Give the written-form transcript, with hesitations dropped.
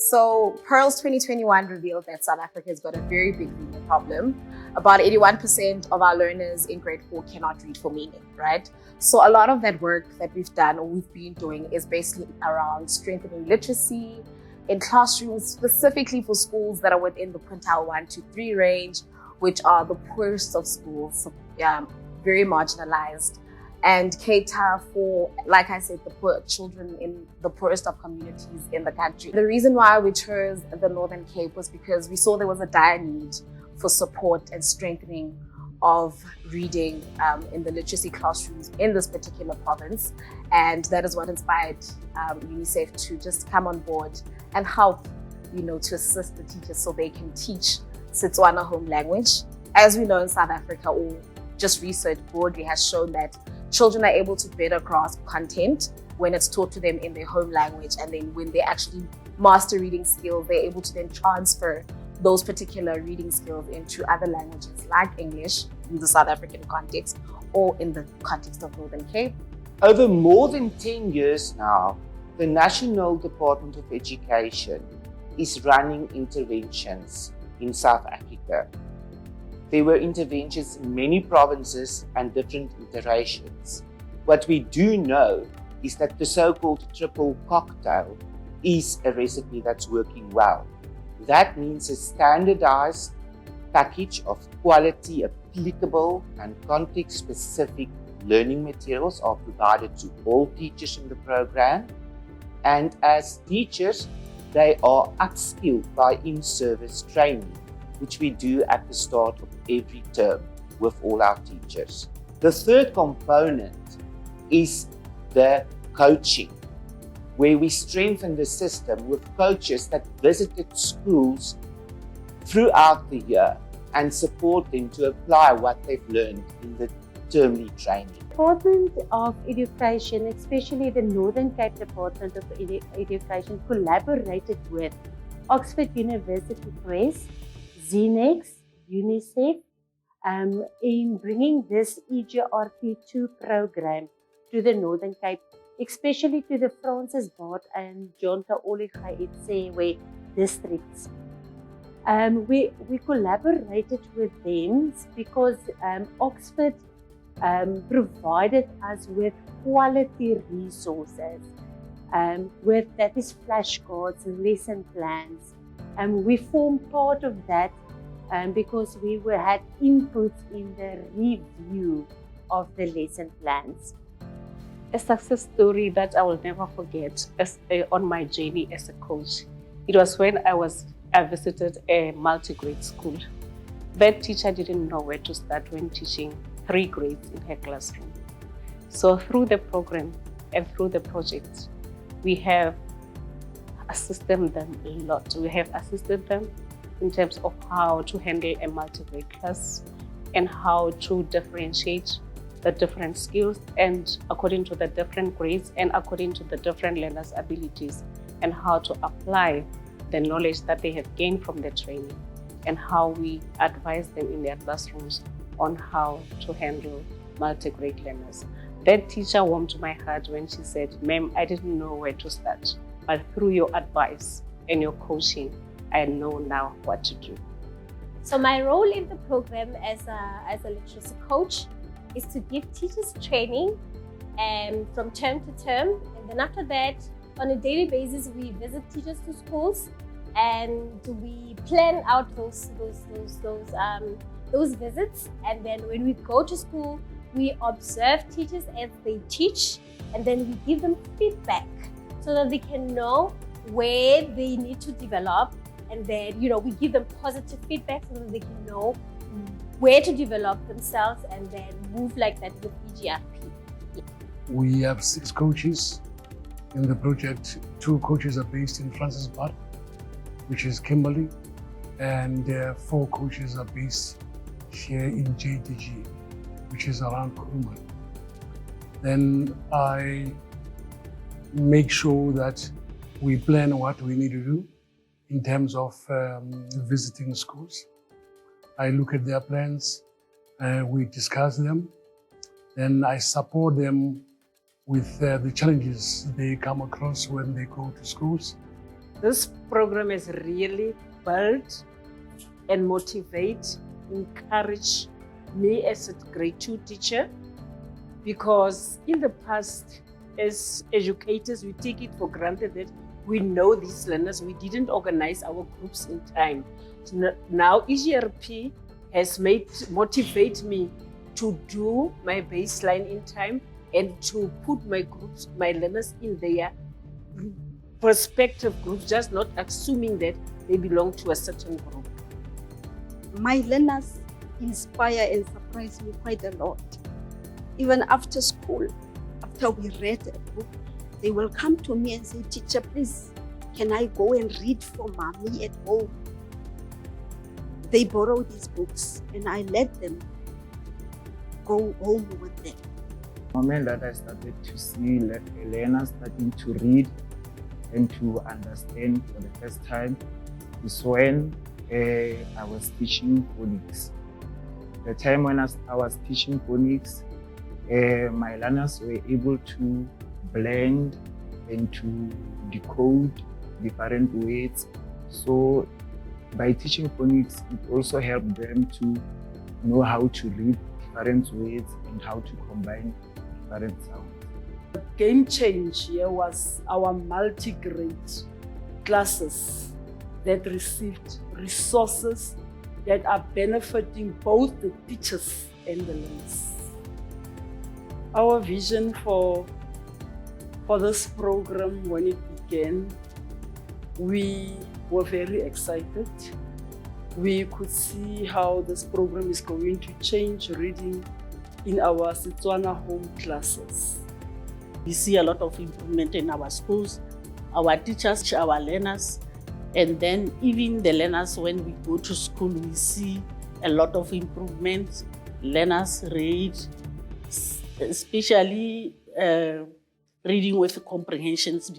So Pearls 2021 revealed that South Africa has got a very big reading problem. About 81% of our learners in grade 4 cannot read for meaning, right? So a lot of that work that we've done or we've been doing is basically around strengthening literacy in classrooms, specifically for schools that are within the quintile 1 to 3 range, which are the poorest of schools, very marginalized, and cater for, like I said, the poor children in the poorest of communities in the country. The reason why we chose the Northern Cape was because we saw there was a dire need for support and strengthening of reading in the literacy classrooms in this particular province. And that is what inspired UNICEF to just come on board and help, to assist the teachers so they can teach Setswana home language. As we know in South Africa, or just research broadly has shown that children are able to better grasp content when it's taught to them in their home language, and then when they actually master reading skills, they're able to then transfer those particular reading skills into other languages like English in the South African context or in the context of Northern Cape. Over more than 10 years now, the National Department of Education is running interventions in South Africa. There were interventions in many provinces and different iterations. What we do know is that the so-called triple cocktail is a recipe that's working well. That means a standardized package of quality, applicable and context-specific learning materials are provided to all teachers in the program. And as teachers, they are upskilled by in-service training, which we do at the start of every term with all our teachers. The third component is the coaching, where we strengthen the system with coaches that visited schools throughout the year and support them to apply what they've learned in the termly training. Department of Education, especially the Northern Cape Department of Education, collaborated with Oxford University Press, Zenex, UNICEF, in bringing this EGRP2 program to the Northern Cape, especially to the Francis Baard and John Taoli Gaetsewe districts. We collaborated with them because Oxford provided us with quality resources, that is flashcards and lesson plans. We formed part of that because we had inputs in the review of the lesson plans. A success story that I will never forget on my journey as a coach. It was when I visited a multi-grade school. That teacher didn't know where to start when teaching 3 grades in her classroom. So through the program and through the project, we have assisted them a lot. We have assisted them in terms of how to handle a multi-grade class and how to differentiate the different skills and according to the different grades and according to the different learners' abilities, and how to apply the knowledge that they have gained from the training, and how we advise them in their classrooms on how to handle multi-grade learners. That teacher warmed my heart when she said, "Ma'am, I didn't know where to start, but through your advice and your coaching, I know now what to do." So my role in the program as a literacy coach is to give teachers training from term to term, and then after that, on a daily basis, we visit teachers to schools and we plan out those visits. And then when we go to school, we observe teachers as they teach, and then we give them feedback so that they can know where they need to develop. And then, we give them positive feedback so that they can know where to develop themselves and then move like that with EGRP. We have 6 coaches in the project. 2 coaches are based in Francis Baard, which is Kimberley, and 4 coaches are based here in JTG, which is around Kuruma. Then I make sure that we plan what we need to do in terms of visiting schools. I look at their plans, we discuss them, then I support them with the challenges they come across when they go to schools. This program has really built and motivate, encourage me as a grade 2 teacher, because in the past, as educators, we take it for granted that we know these learners. We didn't organize our groups in time. So now EGRP has motivate me to do my baseline in time and to put my groups, my learners in their prospective groups, just not assuming that they belong to a certain group. My learners inspire and surprise me quite a lot. Even after school, after we read a book, they will come to me and say, "Teacher, please, can I go and read for mommy at home?" They borrow these books and I let them go home with them. The moment that I started to see learners starting to read and to understand for the first time is when I was teaching phonics. The time when I was teaching phonics, my learners were able to blend and to decode different words. So by teaching phonics, it also helped them to know how to read different words and how to combine different sounds. The game change here was our multi-grade classes that received resources that are benefiting both the teachers and the learners. Our vision for this program, when it began, we were very excited. We could see how this program is going to change reading in our Setswana home classes. We see a lot of improvement in our schools, our teachers, our learners, and then even the learners, when we go to school, we see a lot of improvements. Learners read, especially reading with comprehensions.